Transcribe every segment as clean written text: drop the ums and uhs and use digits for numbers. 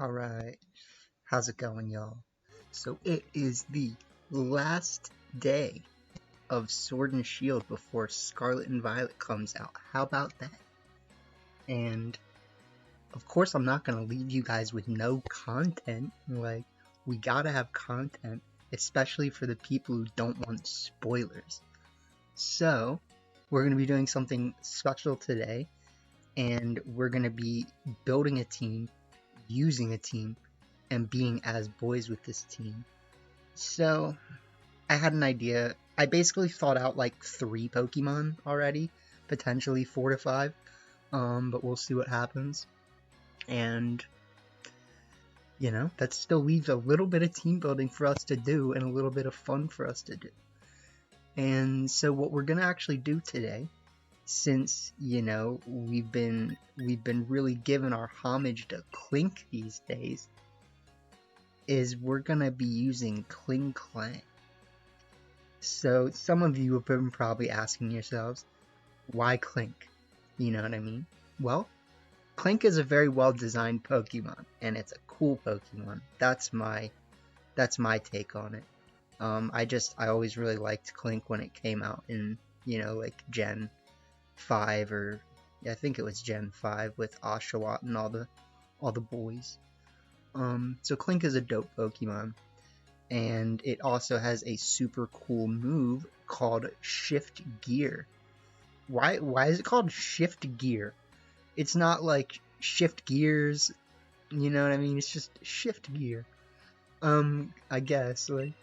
Alright, how's it going, y'all? So it is the last day of Sword and Shield before Scarlet and Violet comes out. How about that? And, of course, I'm not gonna leave you guys with no content. Like, we gotta have content, especially for the people who don't want spoilers. So, we're gonna be doing something special today, and we're gonna be building a team, using a team, and being as boys with this team. So I had an idea. I basically thought out like 3 Pokemon already, potentially 4 to 5, but we'll see what happens. And you know, that still leaves a little bit of team building for us to do and a little bit of fun for us to do. And so what we're gonna actually do today, since you know we've been really giving our homage to Klink these days, is we're gonna be using Klingklang. So some of you have been probably asking yourselves, why Klink? You know what I mean? Well, Klink is a very well designed Pokemon, and it's a cool Pokemon. That's my take on it. I always really liked Klink when it came out in, like Gen 5, or I think it was Gen 5 with Oshawott and all the boys. So Klink is a dope Pokemon, and it also has a super cool move called Shift Gear. Why is it called Shift Gear? It's not like Shift Gears, you know what I mean? It's just Shift Gear. I guess, like,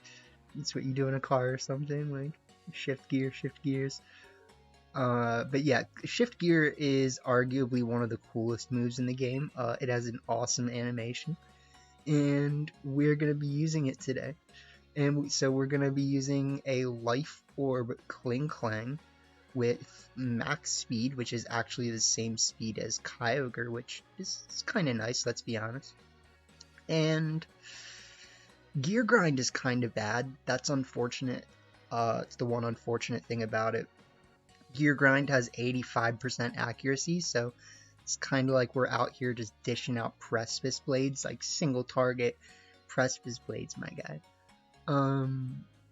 it's what you do in a car or something, like, shift gears. But yeah, Shift Gear is arguably one of the coolest moves in the game. It has an awesome animation, and we're going to be using it today. And so we're going to be using a Life Orb Klinklang with max speed, which is actually the same speed as Kyogre, which is kind of nice, let's be honest. And Gear Grind is kind of bad. That's unfortunate. It's the one unfortunate thing about it. Gear Grind has 85% accuracy, so it's kind of like we're out here just dishing out Precipice Blades, like single target Precipice Blades, my guy.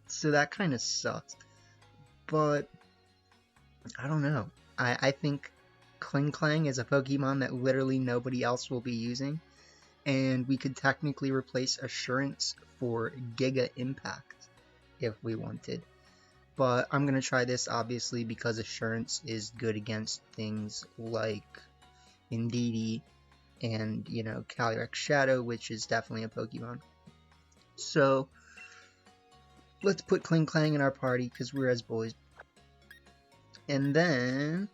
So that kind of sucks. But I don't know. I think Klinklang is a Pokemon that literally nobody else will be using, and we could technically replace Assurance for Giga Impact if we wanted. But I'm going to try this, obviously, because Assurance is good against things like Indeedee and, Calyrex Shadow, which is definitely a Pokemon. So let's put Klinklang in our party, because we're as boys. And then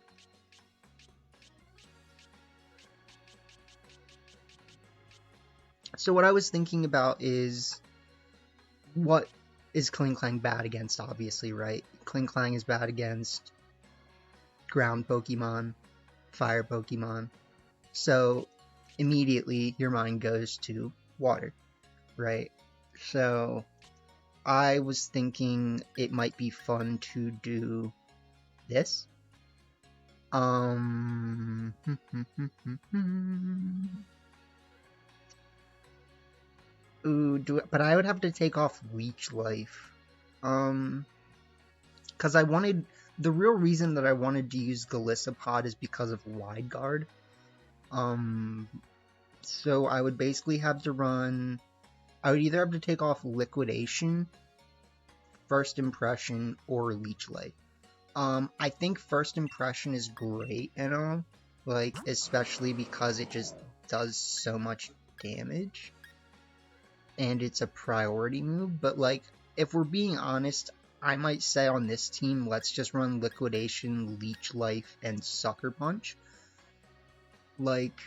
so what I was thinking about is, what is Klinklang bad against, obviously, right? Klinklang is bad against ground Pokemon, fire Pokemon. So immediately your mind goes to water, right? So I was thinking it might be fun to do this. But I would have to take off Leech Life. Because the real reason that I wanted to use Golisopod is because of Wide Guard. So I would basically have to I would either have to take off Liquidation, First Impression, or Leech Life. I think First Impression is great and all, like, especially because it just does so much damage, and it's a priority move. But, like, if we're being honest, I might say on this team, let's just run Liquidation, Leech Life, and Sucker Punch. Like,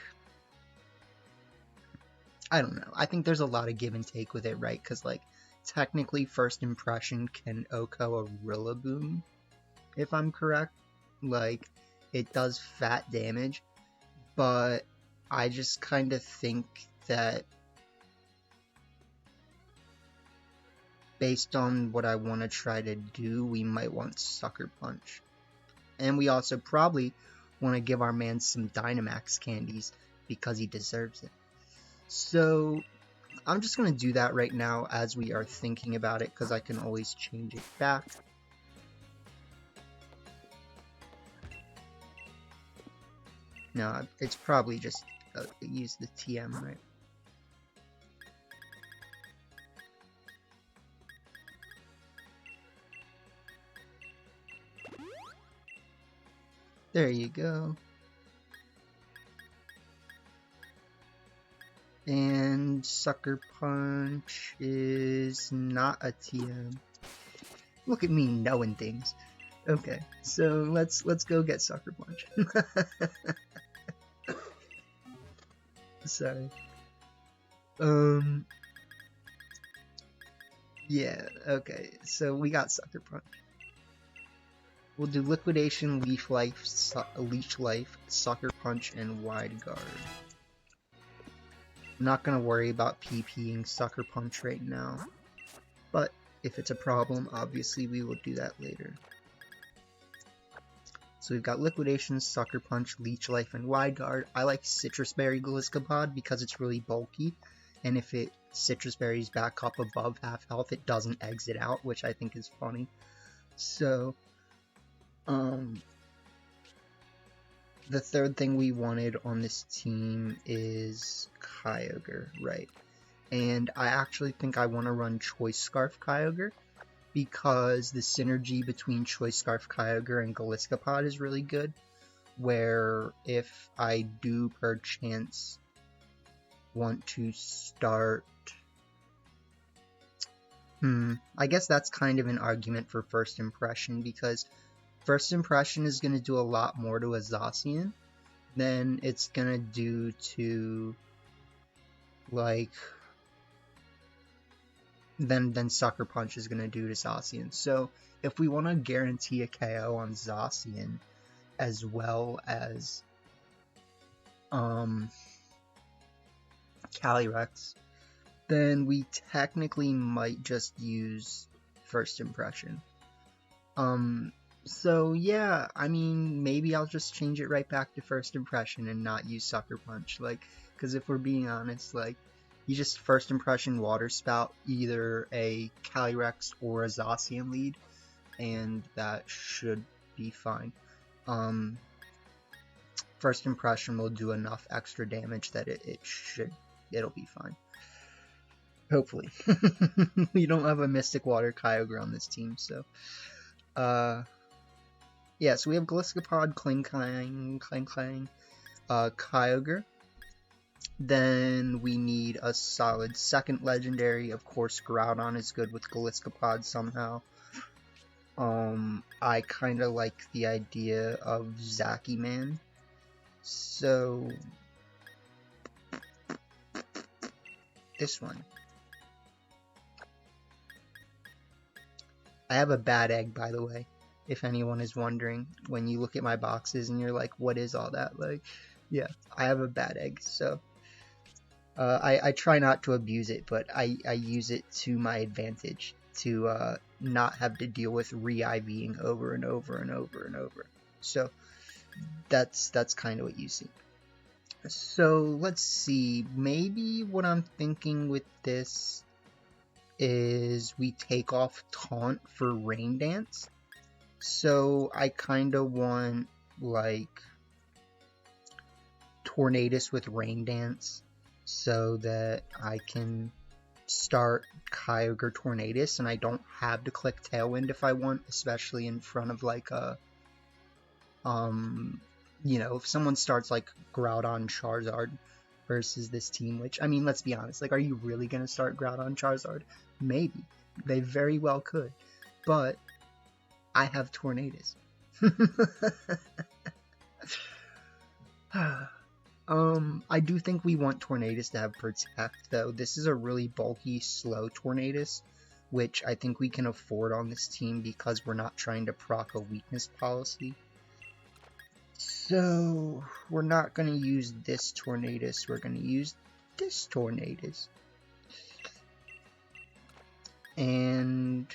I don't know. I think there's a lot of give and take with it, right? Because, like, technically First Impression can OHKO a Rillaboom, if I'm correct. Like, it does fat damage, but I just kind of think that based on what I want to try to do, we might want Sucker Punch. And we also probably want to give our man some Dynamax candies, because he deserves it. So I'm just going to do that right now as we are thinking about it, because I can always change it back. No, it's probably just use the TM, right? There you go. And Sucker Punch is not a TM. Look at me knowing things. Okay, so let's go get Sucker Punch. Sorry. Yeah, okay, so we got Sucker Punch. We'll do Liquidation, Leech Life, Sucker Punch, and Wide Guard. I'm not gonna worry about PPing Sucker Punch right now, but if it's a problem, obviously we will do that later. So we've got Liquidation, Sucker Punch, Leech Life, and Wide Guard. I like Citrus Berry Gliscopod because it's really bulky, and if it Citrus Berries back up above half health, it doesn't exit out, which I think is funny. So, the third thing we wanted on this team is Kyogre, right? And I actually think I want to run Choice Scarf Kyogre, because the synergy between Choice Scarf Kyogre and Gliscopod is really good, where if I do perchance want to start... I guess that's kind of an argument for First Impression, because First Impression is going to do a lot more to a Zacian than it's going to do to, like... than Sucker Punch is going to do to Zacian. So if we want to guarantee a KO on Zacian as well as Calyrex, then we technically might just use First Impression. So yeah, I mean, maybe I'll just change it right back to First Impression and not use Sucker Punch, like, because if we're being honest, like, you just First Impression Water Spout either a Calyrex or a Zacian lead, and that should be fine. First Impression will do enough extra damage that it'll be fine. Hopefully. We don't have a Mystic Water Kyogre on this team, so... yeah, so we have Gliscopod, Klingklang, Kyogre. Then we need a solid second legendary. Of course, Groudon is good with Gliscopod somehow. I kind of like the idea of Zacian. So, this one. I have a bad egg, by the way, if anyone is wondering. When you look at my boxes and you're like, what is all that? Like, yeah, I have a bad egg, so... I try not to abuse it, but I use it to my advantage to not have to deal with re-IVing over and over and over and over. So that's kind of what you see. So let's see, maybe what I'm thinking with this is we take off Taunt for Rain Dance. So I kind of want, like, Tornadus with Rain Dance, so that I can start Kyogre Tornadus and I don't have to click Tailwind if I want, especially in front of like a, you know, if someone starts like Groudon Charizard versus this team, which, I mean, let's be honest, like, are you really going to start Groudon Charizard? Maybe. They very well could. But I have Tornadus. I do think we want Tornadus to have Protect, though. This is a really bulky, slow Tornadus, which I think we can afford on this team because we're not trying to proc a weakness policy. So, we're not going to use this Tornadus, we're going to use this Tornadus. And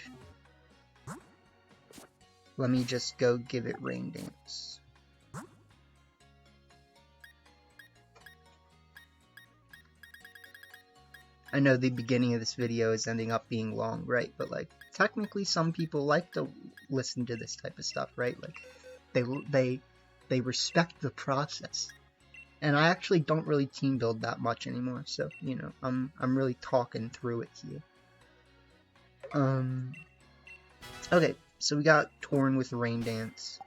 let me just go give it Rain Dance. I know the beginning of this video is ending up being long, right? But like, technically some people like to listen to this type of stuff, right? Like, they respect the process. And I actually don't really team build that much anymore, so, you know, I'm really talking through it here. Okay, so we got Torn with Rain Dance.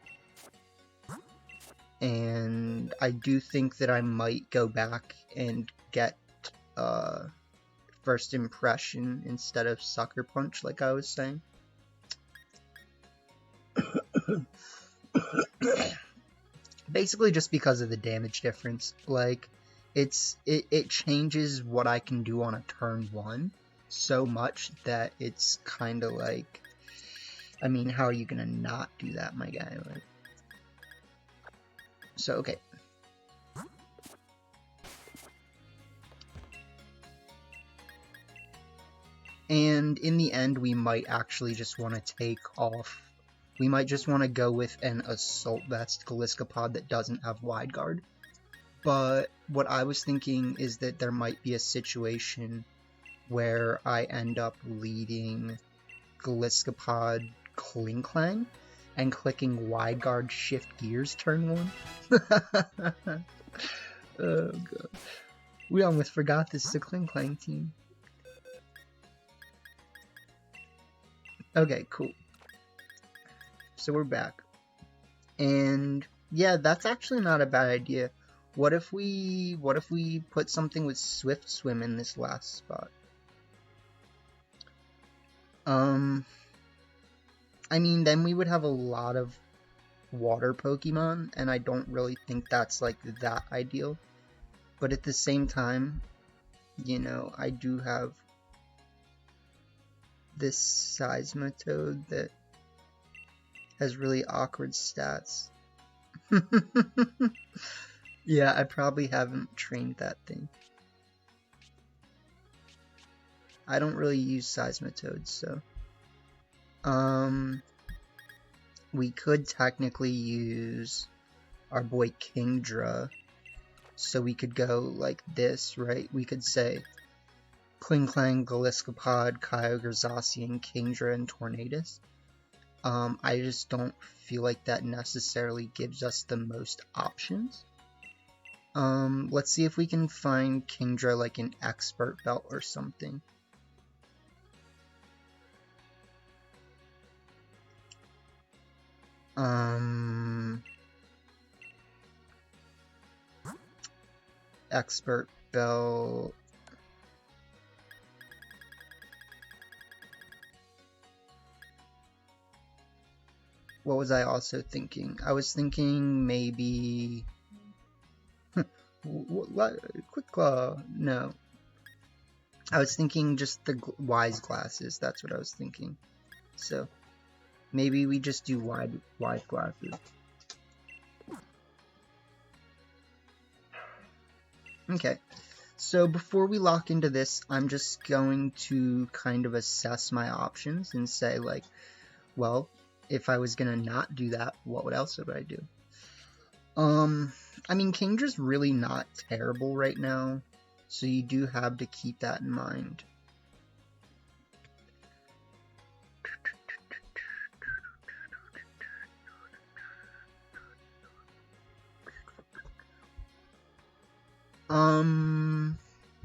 And I do think that I might go back and get, First Impression instead of Sucker Punch, like I was saying. Basically just because of the damage difference. Like, it changes what I can do on a turn 1 so much that it's kind of like, I mean, how are you gonna not do that, my guy? Like, so, okay. And in the end, we might actually just want to take off. We might just want to go with an Assault Vest Galiskapod that doesn't have Wide Guard. But what I was thinking is that there might be a situation where I end up leading Galiskapod Klinklang and clicking Wide Guard Shift Gears turn 1. Oh god. We almost forgot this is a Klinklang team. Okay, cool. So we're back. And yeah, that's actually not a bad idea. What if we put something with Swift Swim in this last spot? I mean, then we would have a lot of water Pokemon, and I don't really think that's like that ideal. But at the same time, you know, I do have this Seismitoad that has really awkward stats. Yeah, I probably haven't trained that thing. I don't really use Seismitoads, so. We could technically use our boy Kingdra, so we could go like this, right? We could say Klinklang, Galiskapod, Kyogre, Zacian, Kingdra, and Tornadus. I just don't feel like that necessarily gives us the most options. Let's see if we can find Kingdra like an Expert Belt or something. Expert Belt. What was I also thinking? I was thinking maybe... what? Quick Claw? No. I was thinking just the Wise Glasses. That's what I was thinking. So, maybe we just do Wise Glasses. Okay. So, before we lock into this, I'm just going to kind of assess my options and say, like, well, if I was gonna not do that, what else would I do? I mean, Kingdra's really not terrible right now, so you do have to keep that in mind.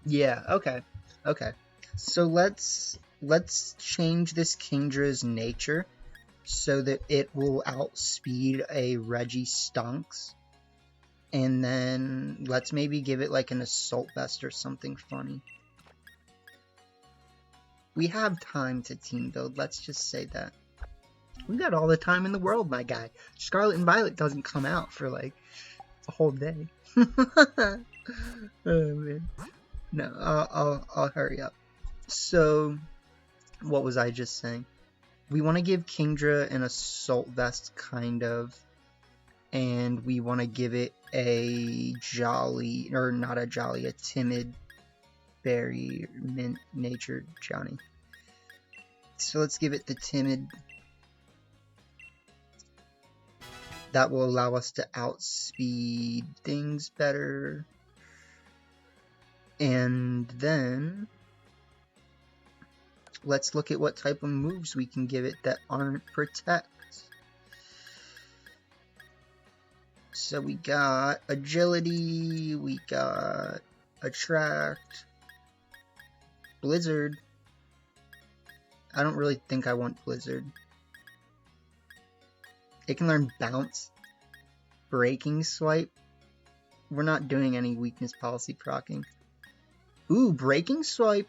Yeah, okay. So let's change this Kingdra's nature so that it will outspeed a Registunks. And then let's maybe give it like an Assault Vest or something funny. We have time to team build, let's just say that. We got all the time in the world, my guy. Scarlet and Violet doesn't come out for like a whole day. Oh man. No, I'll hurry up. So, what was I just saying? We want to give Kingdra an Assault Vest, kind of. And we want to give it a Jolly, or not a Jolly, a Timid Berry Nature Johnny. So let's give it the Timid. That will allow us to outspeed things better. And then let's look at what type of moves we can give it that aren't protect. So we got agility, we got attract, blizzard. I don't really think I want blizzard. It can learn bounce, breaking swipe. We're not doing any weakness policy proccing. Ooh, breaking swipe.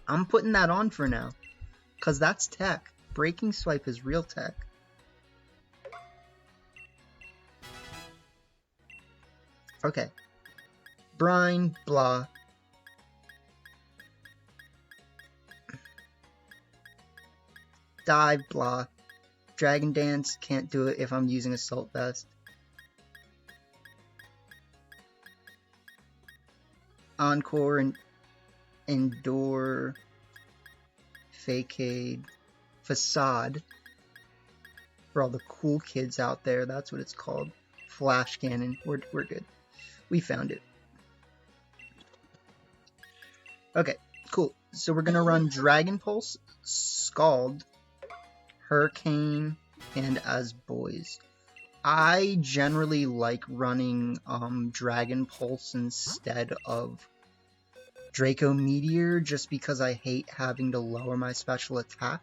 I'm putting that on for now, because that's tech. Breaking swipe is real tech. Okay. Brine, blah. Dive, blah. Dragon Dance, can't do it if I'm using Assault Vest. Encore and Endure. Facade. Facade. For all the cool kids out there, that's what it's called. Flash Cannon. We're good. We found it. Okay, cool. So we're gonna run Dragon Pulse, Scald, Hurricane, and as boys. I generally like running Dragon Pulse instead of Draco Meteor just because I hate having to lower my special attack.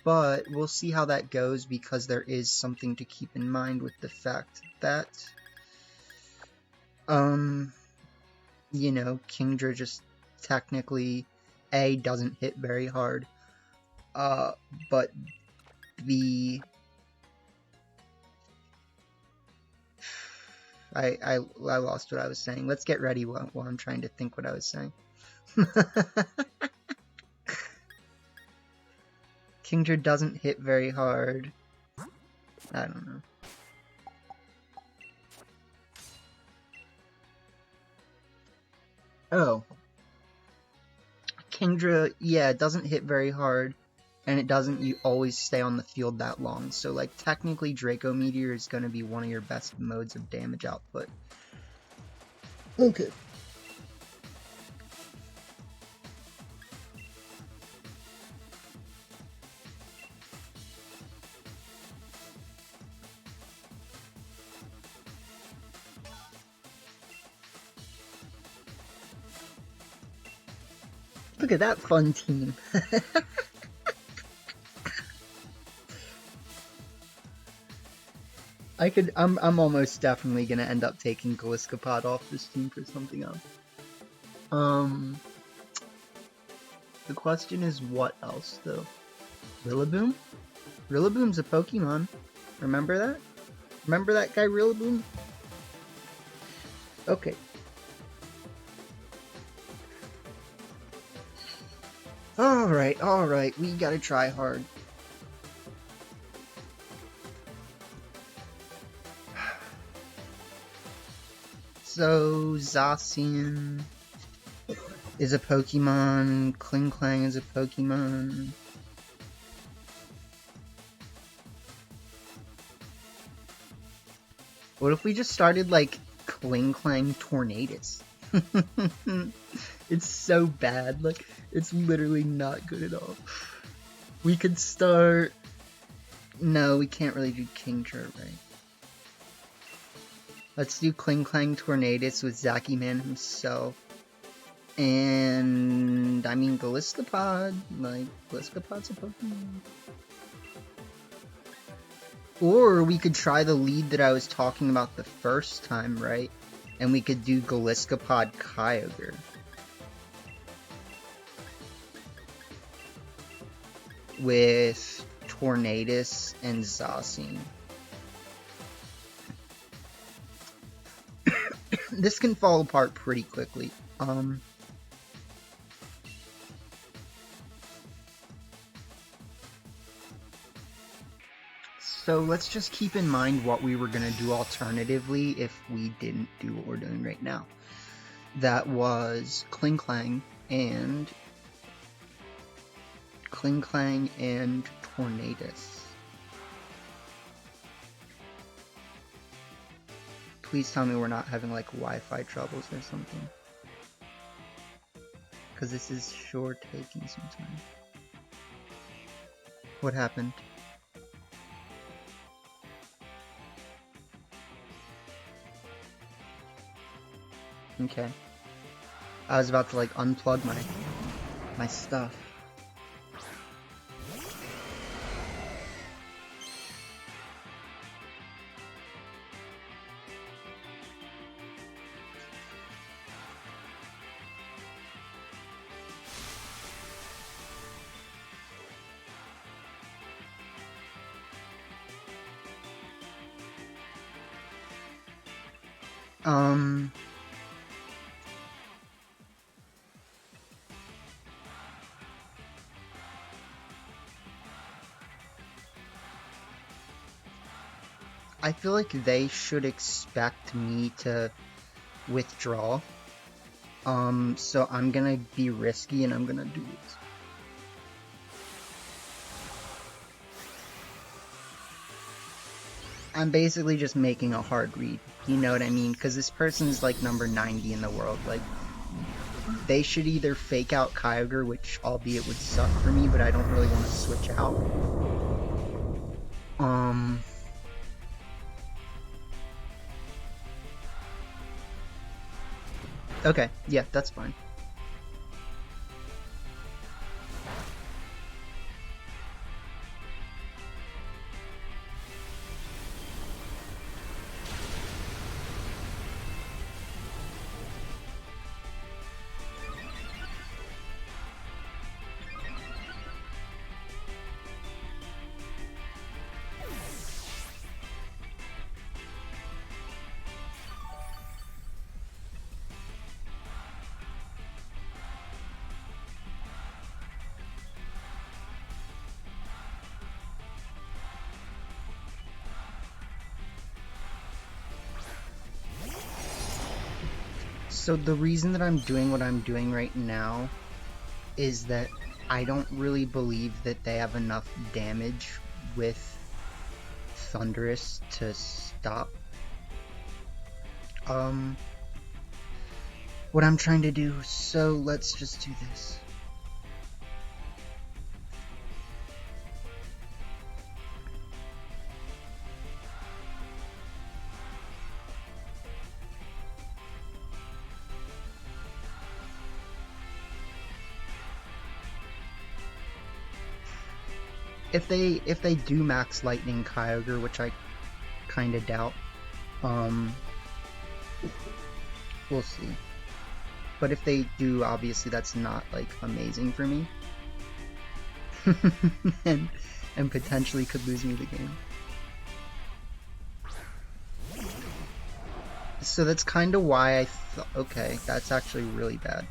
But we'll see how that goes because there is something to keep in mind with the fact that you know, Kingdra just technically A, doesn't hit very hard, but B, I lost what I was saying. Let's get ready while I'm trying to think what I was saying. Kingdra doesn't hit very hard. I don't know. Oh. Kingdra, yeah, it doesn't hit very hard, and it doesn't always stay on the field that long. So, like, technically Draco Meteor is going to be one of your best modes of damage output. Okay. Look at that fun team. I'm almost definitely gonna end up taking Gliscopod off this team for something else. The question is what else though? Rillaboom? Rillaboom's a Pokemon. Remember that? Remember that guy Rillaboom? Okay. Alright, we gotta try hard. So, Zacian is a Pokemon, Klinklang is a Pokemon. What if we just started, like, Klinklang Tornadus? It's so bad, like, it's literally not good at all. We could start... No, we can't really do Kingdra, right? Let's do Klinklang Tornadus with Zaciman himself. And... I mean, Gliscopod. Like, Gliscopod's a Pokemon. Or we could try the lead that I was talking about the first time, right? And we could do Gliscopod Kyogre. With Tornadus and Zacian. This can fall apart pretty quickly. So let's just keep in mind what we were going to do alternatively if we didn't do what we're doing right now. That was Klinklang and Tornadus. Please tell me we're not having like Wi-Fi troubles or something. because this is sure taking some time. What happened? Okay. I was about to like unplug my stuff. I feel like they should expect me to withdraw. So I'm gonna be risky and I'm gonna do it. I'm basically just making a hard read, you know what I mean? Because this person's like number 90 in the world. Like, they should either fake out Kyogre, which albeit would suck for me, but I don't really want to switch out. Okay, yeah, that's fine. So the reason that I'm doing what I'm doing right now is that I don't really believe that they have enough damage with Thunderous to stop what I'm trying to do, so let's just do this. If they do max Lightning Kyogre, which I kinda doubt, we'll see. But if they do, obviously that's not like amazing for me. and potentially could lose me the game. So that's kinda why I thought, okay, that's actually really bad.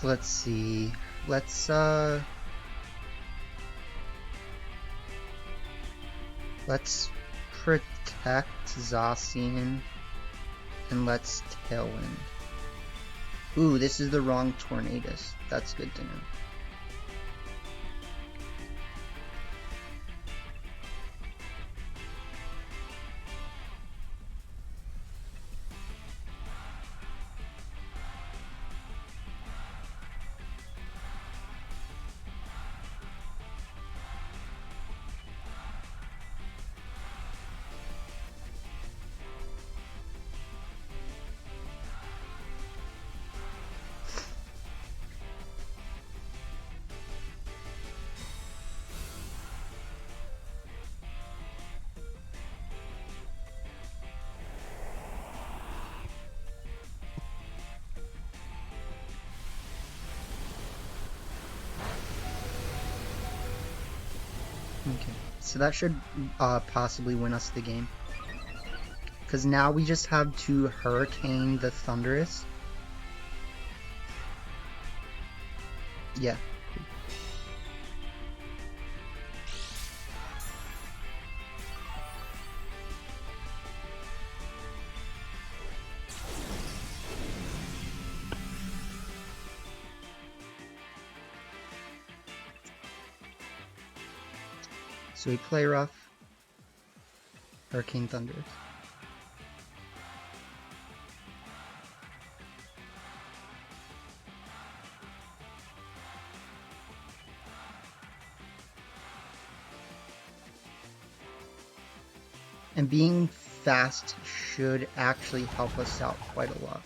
So let's see. Let's protect Zacian and let's Tailwind. Ooh, this is the wrong Tornadus. That's good to know. Okay, so that should possibly win us the game. Because now we just have to Hurricane the Thunderous. Yeah. So we play rough. Hurricane Thunderous. And being fast should actually help us out quite a lot.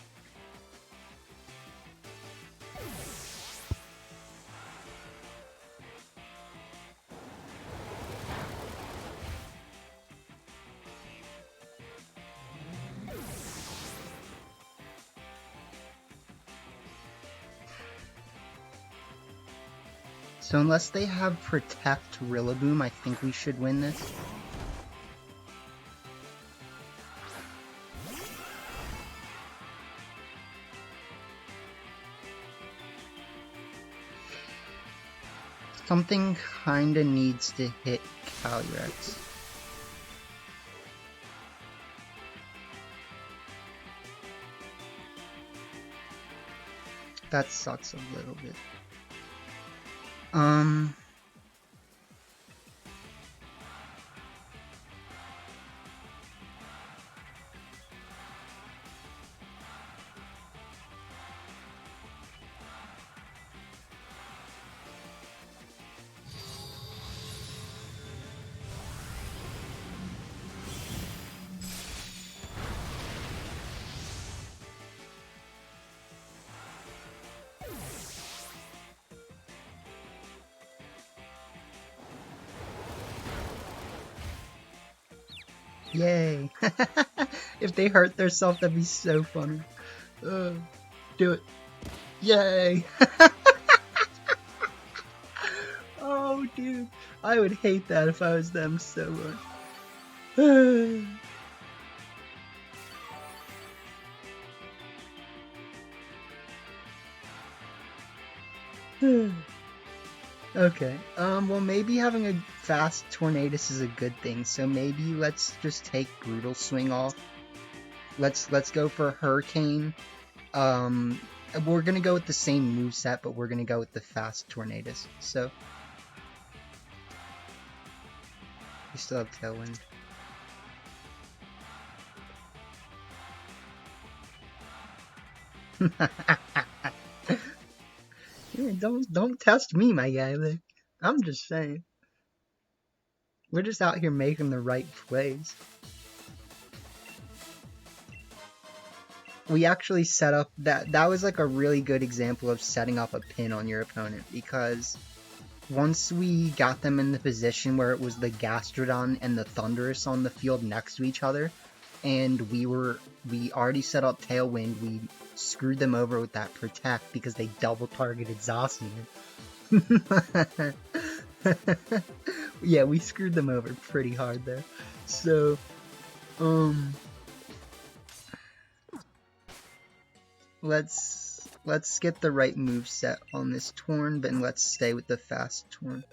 So unless they have Protect Rillaboom, I think we should win this. Something kinda needs to hit Calyrex. That sucks a little bit. Yay! If they hurt themselves, that'd be so funny. Do it. Yay! Oh, dude. I would hate that if I was them so much. Okay, well maybe having a fast Tornadus is a good thing, so maybe let's just take Brutal Swing off. Let's go for Hurricane. We're gonna go with the same moveset, but we're gonna go with the fast Tornadus, so... We still have Tailwind. Yeah, don't test me, my guy. Like, I'm just saying. We're just out here making the right plays. We actually set up that was like a really good example of setting up a pin on your opponent, because once we got them in the position where it was the Gastrodon and the Thunderous on the field next to each other, and we already set up Tailwind, we screwed them over with that Protect because they double targeted Zacian. Yeah, we screwed them over pretty hard there. So, let's get the right move set on this Torn, but let's stay with the fast Torn.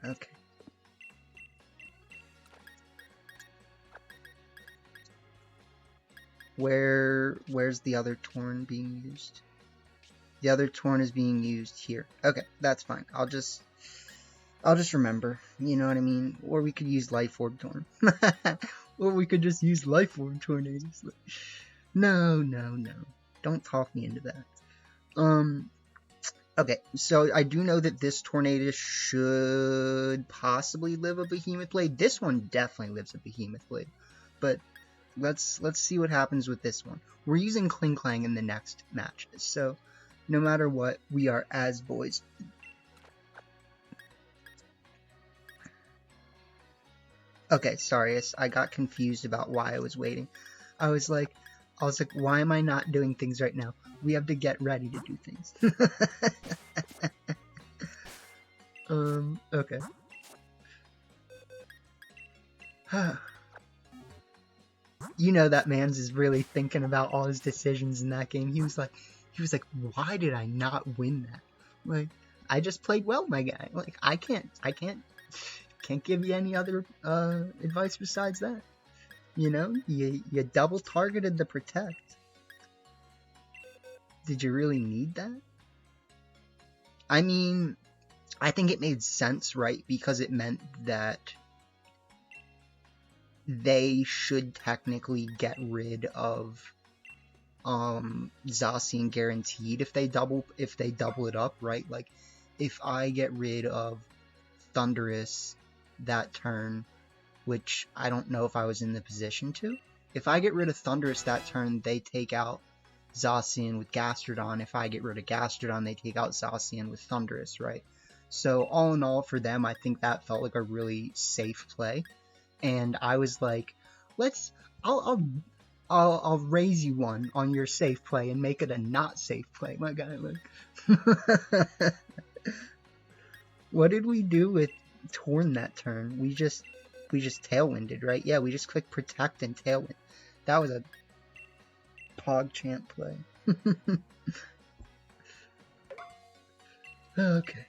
Okay. Where's the other Torn being used? The other Torn is being used here. Okay, that's fine. I'll just remember. You know what I mean? Or we could use Life Orb Torn. Or we could just use Life Orb Tornadoes. No. Don't talk me into that. Okay, so I do know that this Tornadus should possibly live a Behemoth Blade. This one definitely lives a Behemoth Blade. But let's see what happens with this one. We're using Klinklang in the next match, so no matter what, we are as boys. Okay, sorry, I got confused about why I was waiting. I was like, I was like, why am I not doing things right now? We have to get ready to do things. Okay. You know that man's is really thinking about all his decisions in that game. He was like, why did I not win that? Like, I just played well, my guy. Like, I can't give you any other advice besides that. You know, you double targeted the protect. Did you really need that? I mean, I think it made sense, right? Because it meant that they should technically get rid of Zacian guaranteed if they double it up, right? Like, if I get rid of Thunderous that turn, which I don't know if I was in the position to. If I get rid of Thunderous that turn, they take out Zacian with Gastrodon. If I get rid of Gastrodon, they take out Zacian with Thunderous, right? So all in all, for them, I think that felt like a really safe play. And I was like, I'll raise you one on your safe play and make it a not safe play, my guy. Like, what did we do with Torn that turn? We just Tailwinded, right? Yeah, we just clicked Protect and Tailwind. That was a PogChamp play. Okay.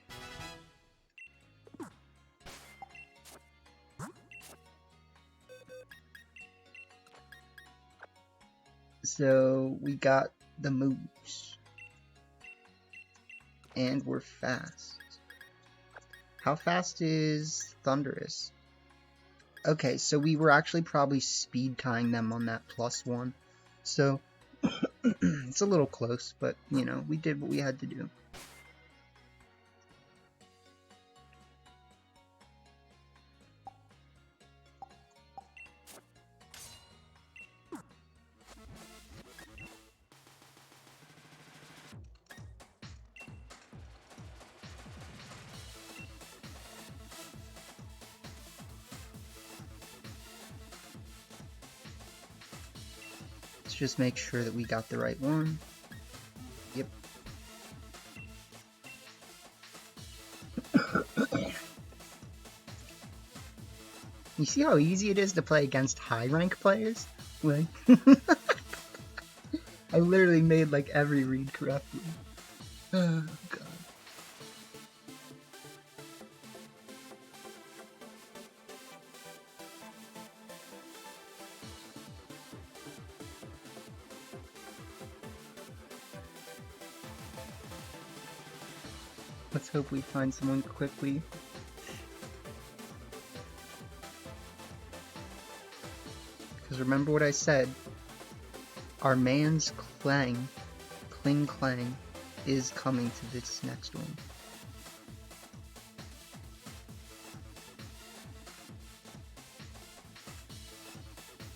So we got the moves. And we're fast. How fast is Thunderous? Okay, so we were actually probably speed tying them on that +1. So it's a little close, but you know, we did what we had to do. Just make sure that we got the right one. Yep. You see how easy it is to play against high rank players? Like, I literally made like every read correctly. Oh god. Let's hope we find someone quickly. Because remember what I said, our man's Klingklang is coming to this next one.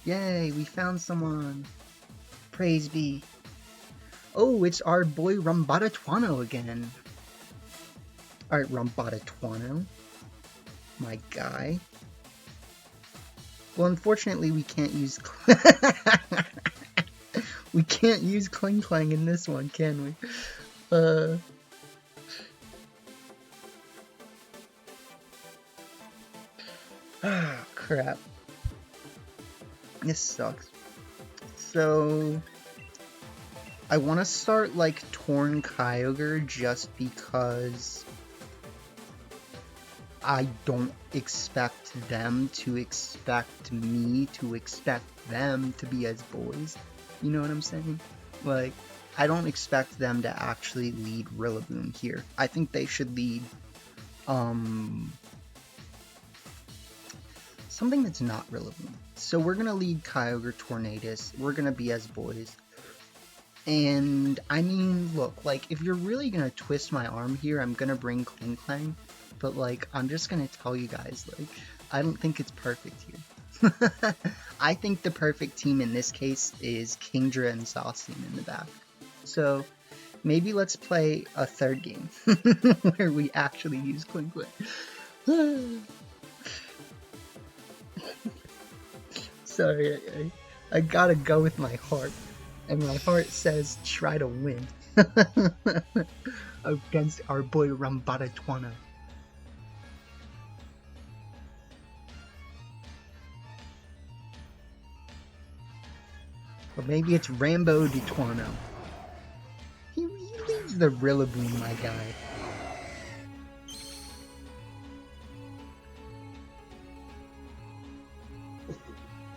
Yay, we found someone. Praise be. Oh, it's our boy Rumbadatwano again. Alright, Rumbadatwano. My guy. Well, unfortunately, we can't use we can't use Klinklang in this one, can we? Ah, crap. This sucks. So I want to start like Torn Kyogre just because I don't expect them to expect me to expect them to be as boys. You know what I'm saying? Like, I don't expect them to actually lead Rillaboom here. I think they should lead something that's not Rillaboom. So we're gonna lead Kyogre Tornadus. We're gonna be as boys. And I mean, look, like, if you're really gonna twist my arm here, I'm gonna bring Klinklang. But, like, I'm just gonna tell you guys, like, I don't think it's perfect here. I think the perfect team in this case is Kingdra and Zacian in the back. So, maybe let's play a third game where we actually use Klinklang. Sorry, I gotta go with my heart. And my heart says try to win against our boy Rambada Twana. Or maybe it's Rambo de Twana. He leaves the Rillaboom, my guy.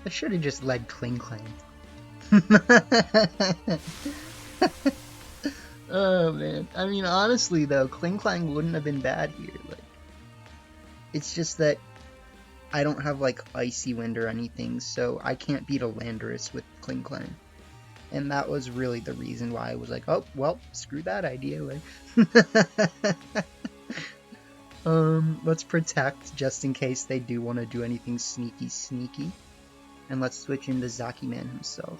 I should have just led Klinklang. Oh man, I mean honestly though, Klingklang wouldn't have been bad here. Like, it's just that I don't have like Icy Wind or anything, so I can't beat a Landorus with Klinklang. And that was really the reason why I was like, oh well, screw that idea. Like, let's protect just in case they do want to do anything sneaky. And let's switch into Zaki Man himself.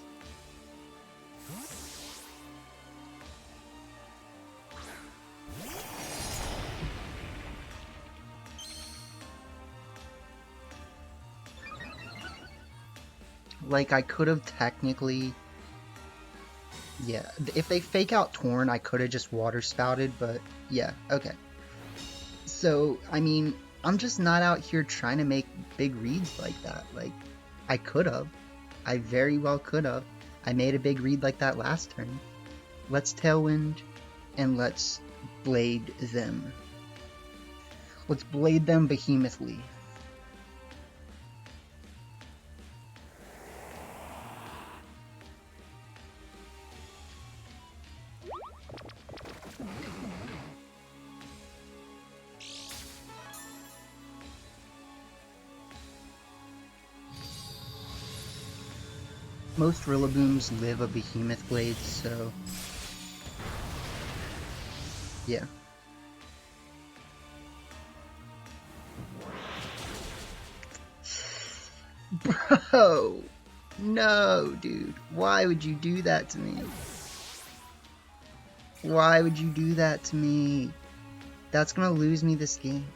Like, I could have technically... Yeah, if they fake out Torn, I could have just Water Spouted, but yeah, okay. So, I mean, I'm just not out here trying to make big reads like that. Like, I could have. I very well could have. I made a big read like that last turn. Let's Tailwind, and let's Blade them. Let's Blade them behemothly. Most Rillabooms live a Behemoth Blade, so... yeah. Bro! No, dude. Why would you do that to me? Why would you do that to me? That's gonna lose me this game.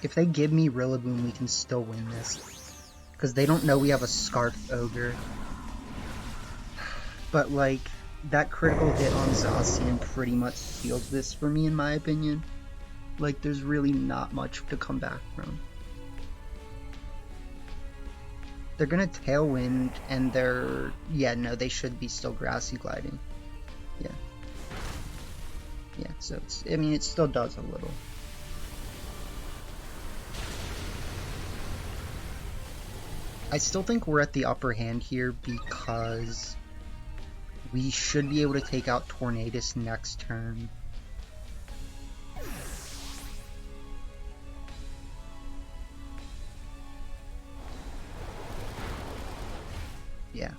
If they give me Rillaboom, we can still win this. Because they don't know we have a Scarf Ogre. But, like, that critical hit on Zacian pretty much seals this for me, in my opinion. Like, there's really not much to come back from. They're gonna Tailwind, and they're... yeah, no, they should be still Grassy Gliding. Yeah. Yeah, so it's... I mean, it still does a little. I still think we're at the upper hand here because we should be able to take out Tornadus next turn. Yeah.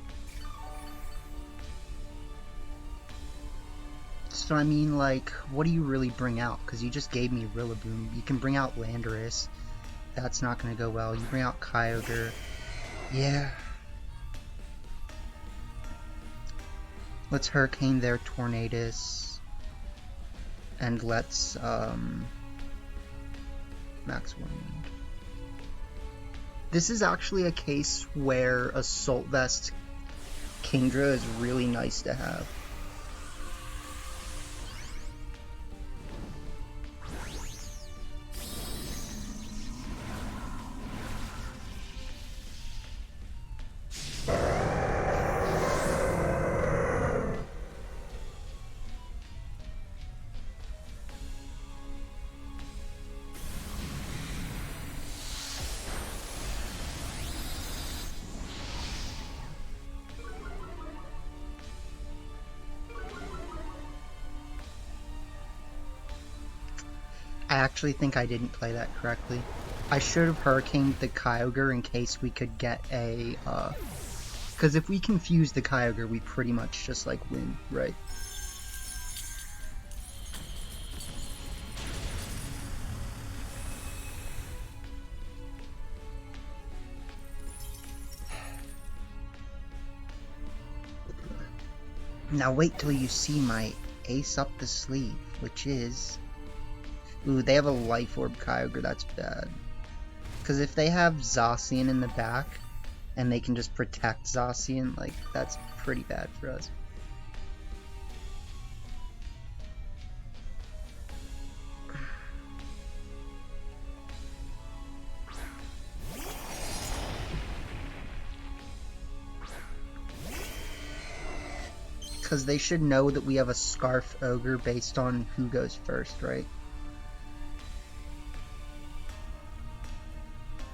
So I mean, like, what do you really bring out? Because you just gave me Rillaboom. You can bring out Landorus. That's not going to go well. You bring out Kyogre. Yeah. Let's Hurricane their Tornadus. And let's, Max Wind. This is actually a case where Assault Vest Kingdra is really nice to have. I actually think I didn't play that correctly. I should have hurricaned the Kyogre in case we could get a, because if we confuse the Kyogre, we pretty much just, like, win, right? Now wait till you see my ace up the sleeve, which is... Ooh, they have a Life Orb Kyogre, that's bad. Because if they have Zacian in the back, and they can just protect Zacian, like, that's pretty bad for us. Because they should know that we have a Scarf Ogre based on who goes first, right?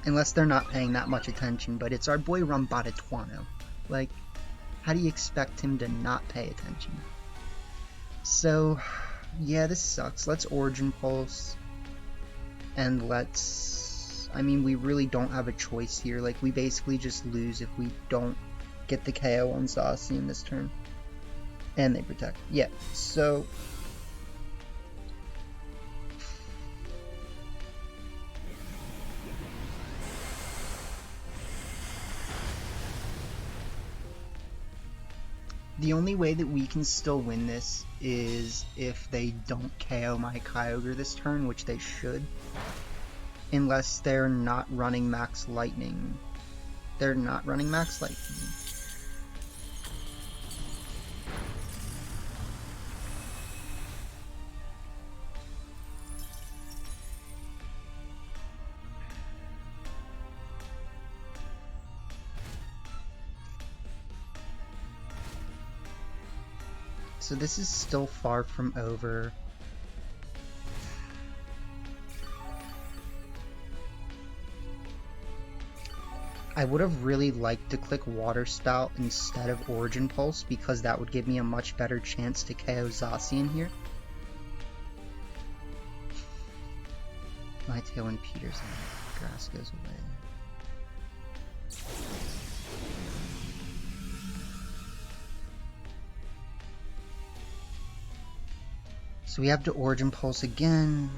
Unless they're not paying that much attention, but it's our boy Rumbatituano. Like, how do you expect him to not pay attention? So, yeah, this sucks. Let's Origin Pulse. And let's... I mean, we really don't have a choice here. Like, we basically just lose if we don't get the KO on Zacian this turn. And they protect. Yeah, so... The only way that we can still win this is if they don't KO my Kyogre this turn, which they should. Unless they're not running Max Lightning. They're not running Max Lightning. So this is still far from over. I would have really liked to click Water Spout instead of Origin Pulse because that would give me a much better chance to KO Zacian here. My Tailwind Peters and grass goes away. So we have to Origin Pulse again.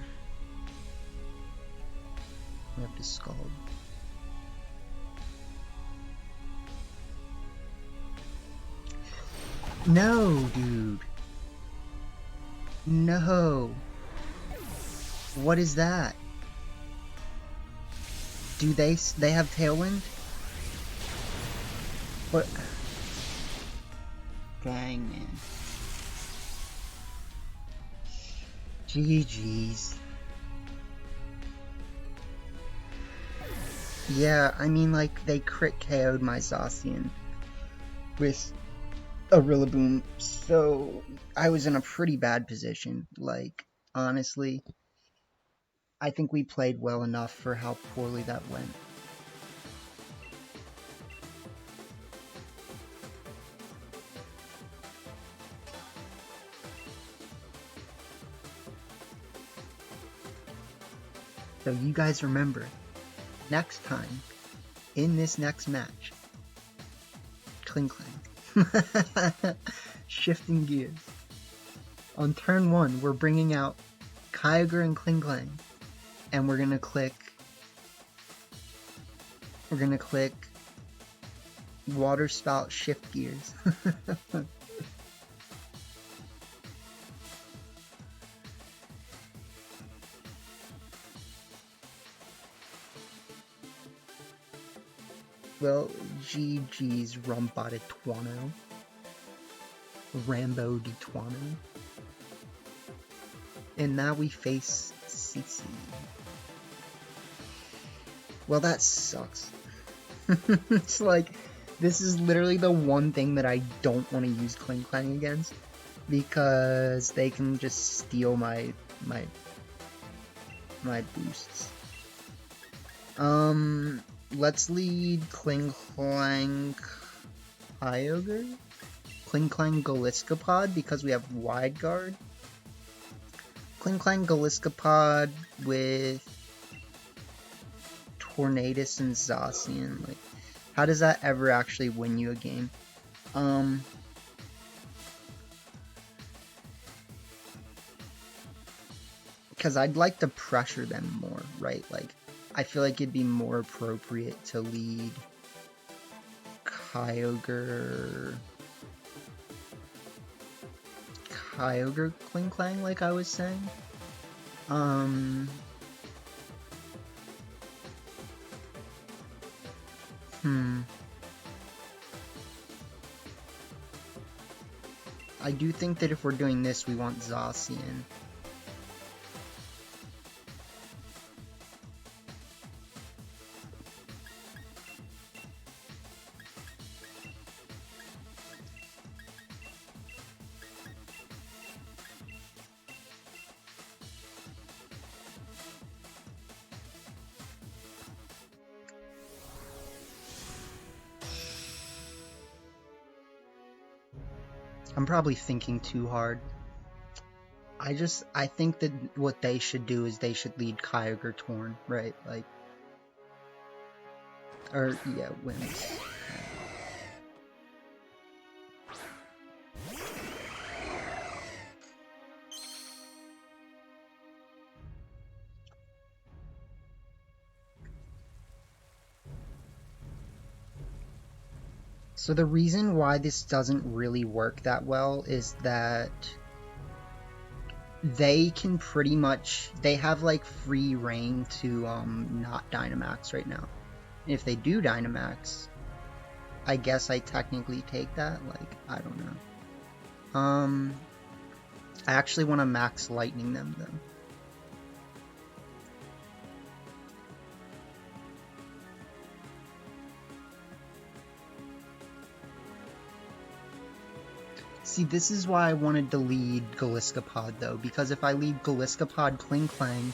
We have to Scald. No, dude. No. What is that? Do they have Tailwind? What? Dang, man. GG's. Yeah, I mean, like, they crit KO'd my Zacian with a Rillaboom, so I was in a pretty bad position. Like, honestly, I think we played well enough for how poorly that went. So you guys remember, next time, in this next match, Klinklang. Shifting gears. On turn 1, we're bringing out Kyogre and Klinklang, and we're gonna click Water Spout Shift Gears. Well, GG's Rumbatituano. Rambo di Tuano. And now we face CC. Well, that sucks. It's like, this is literally the one thing that I don't want to use Klinklang against, because they can just steal my boosts. Let's lead Klinklang Kyogre? Klinklang Galiscopod because we have Wide Guard. Klinklang Galiskapod with Tornadus and Zacian. Like, how does that ever actually win you a game? Because I'd like to pressure them more, right? Like, I feel like it'd be more appropriate to lead Kyogre Klinklang, like I was saying. I do think that if we're doing this, we want Zacian. I'm probably thinking too hard. I think that what they should do is they should lead Kyogre Torn, right? Like, or, yeah, wins. So the reason why this doesn't really work that well is that they can pretty much, they have like free reign to not Dynamax right now. And if they do Dynamax, I guess I technically take that. Like, I don't know. I actually want to max lightning them though. See, this is why I wanted to lead Galiskapod, though, because if I lead Galiskapod Klinklang,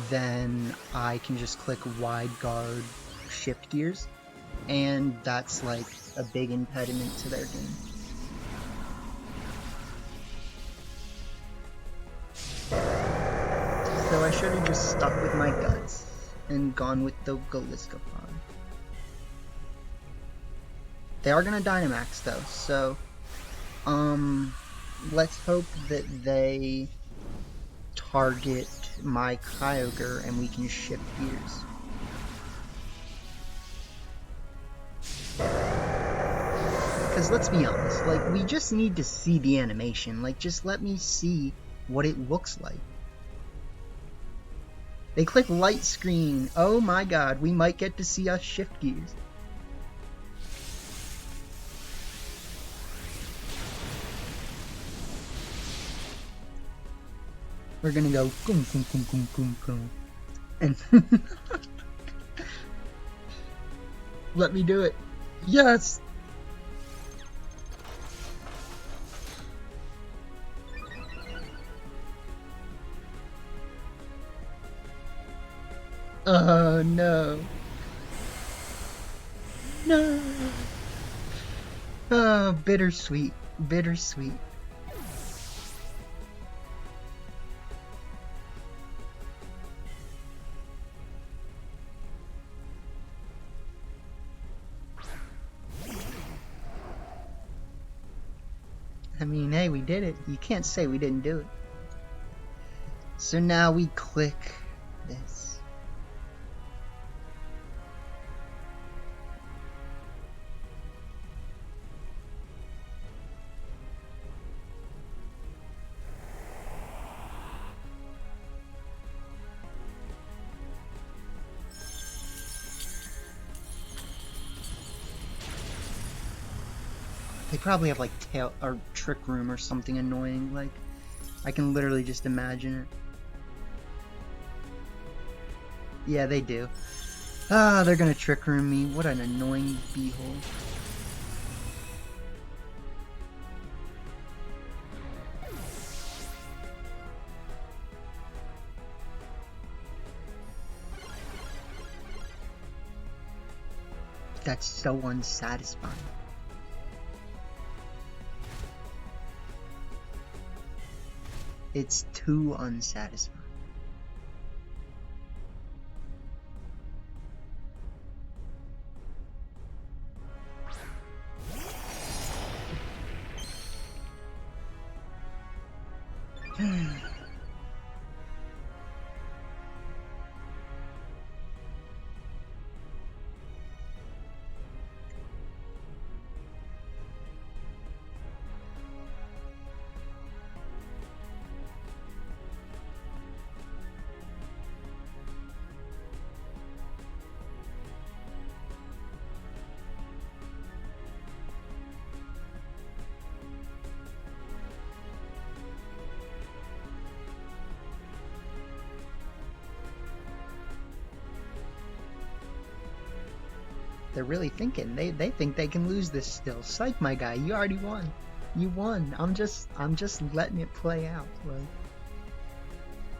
then I can just click Wide Guard Shift Gears, and that's, like, a big impediment to their game. So I should have just stuck with my guts and gone with the Galiskapod. They are going to Dynamax, though, so let's hope that they target my Kyogre and we can shift gears. Because let's be honest, like, we just need to see the animation. Like, just let me see what it looks like. They click light screen. Oh my god, we might get to see us shift gears. We're gonna go boom, boom, boom, boom, boom, boom, and let me do it. Yes. Oh no. No. Oh, bittersweet, bittersweet. I mean, hey, we did it. You can't say we didn't do it. So now we click this. They probably have like tail or trick room or something annoying. Like, I can literally just imagine it. Yeah, they do. Ah, they're gonna trick room me. What an annoying beehole. That's so unsatisfying. It's too unsatisfying. They're really thinking. They think they can lose this still. Psych, my guy, you already won. You won. I'm just letting it play out. Like,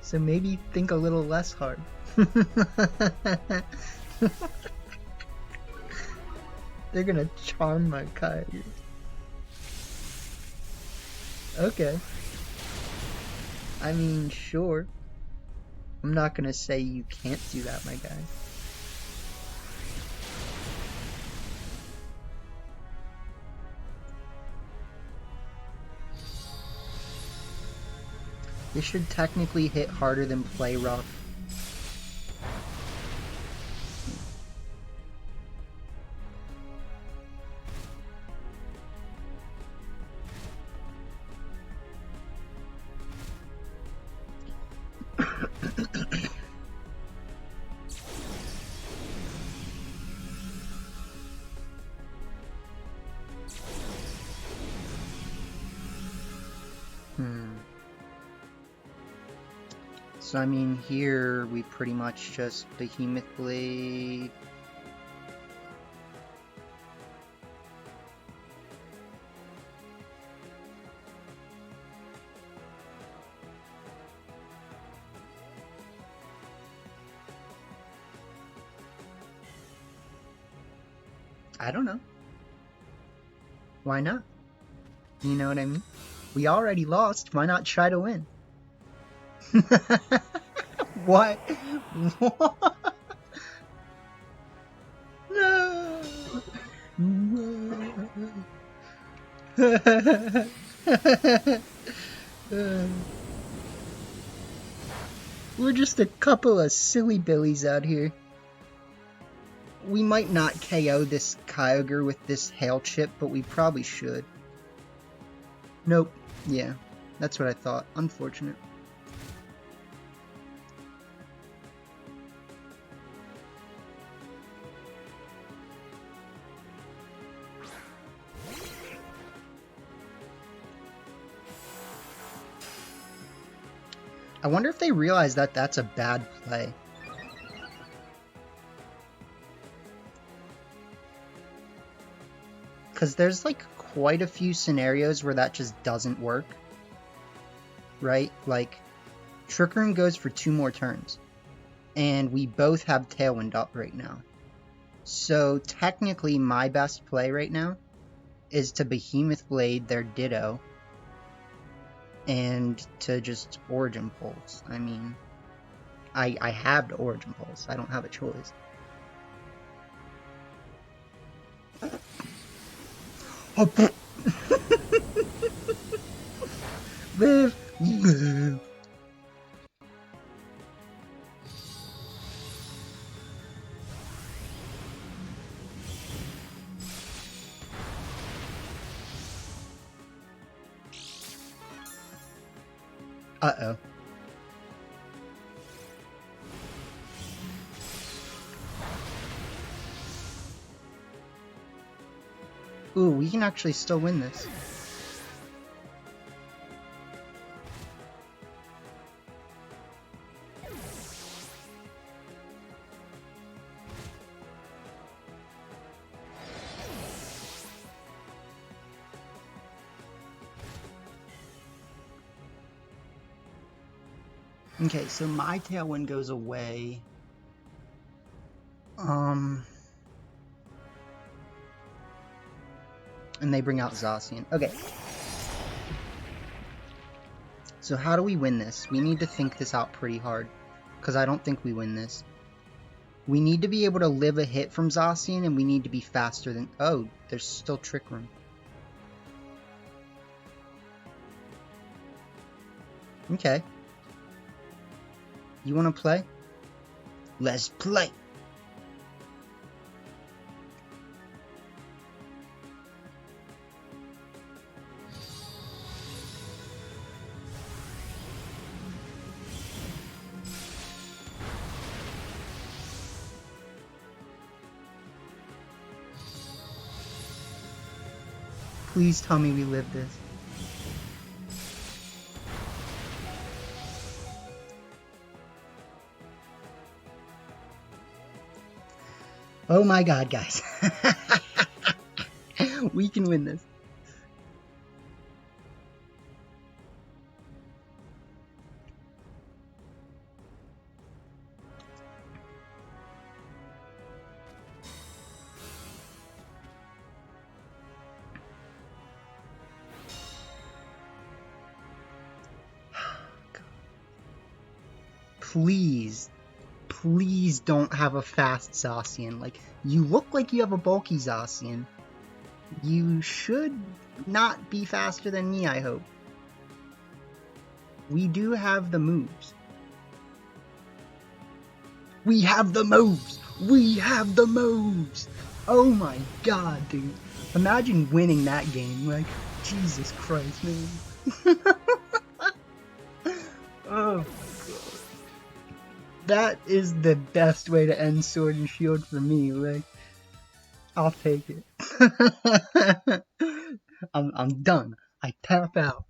so maybe think a little less hard. They're gonna charm my coyote. Okay. I mean, sure. I'm not gonna say you can't do that, my guy. This should technically hit harder than play rough. So I mean, here we pretty much just Behemoth Blade. I don't know. Why not? You know what I mean? We already lost. Why not try to win? What? What? No. We're just a couple of silly billies out here. We might not KO this Kyogre with this Hail Chip, but we probably should. Nope. Yeah, that's what I thought. Unfortunate. I wonder if they realize that that's a bad play. Because there's like quite a few scenarios where that just doesn't work. Right? Like, Trick Room goes for 2 more turns. And we both have Tailwind up right now. So technically my best play right now is to Behemoth Blade their Ditto. And to just Origin Pulse. I mean, I have the Origin Pulse. I don't have a choice. Live! Live! Uh-oh. Ooh, we can actually still win this. Okay, so my Tailwind goes away. And they bring out Zacian. Okay. So how do we win this? We need to think this out pretty hard, because I don't think we win this. We need to be able to live a hit from Zacian, and we need to be faster than... Oh, there's still Trick Room. Okay. You want to play? Let's play! Please tell me we live this. Oh my god, guys. We can win this. Please don't have a fast Zacian. Like, you look like you have a bulky Zacian. You should not be faster than me, I hope. We do have the moves. We have the moves! We have the moves! Oh my god, dude. Imagine winning that game. Like, Jesus Christ, man. Oh. That is the best way to end Sword and Shield for me. Like, I'll take it. I'm done. I tap out.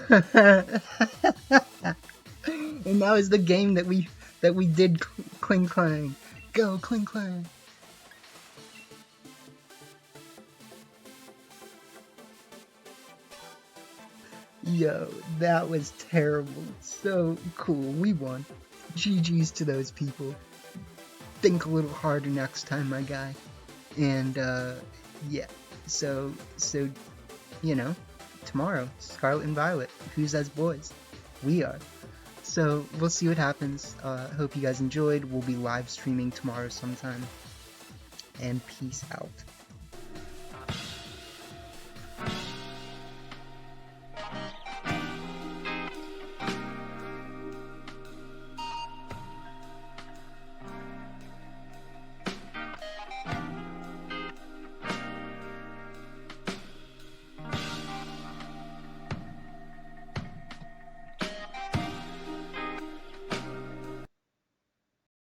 And that was the game that we did. Klingklang. Go Klingklang. Yo, that was terrible. So cool. We won. GG's to those people. Think a little harder next time, my guy. And, yeah. So, you know, tomorrow, Scarlet and Violet. Who's as boys? We are. So, we'll see what happens. Hope you guys enjoyed. We'll be live streaming tomorrow sometime. And peace out.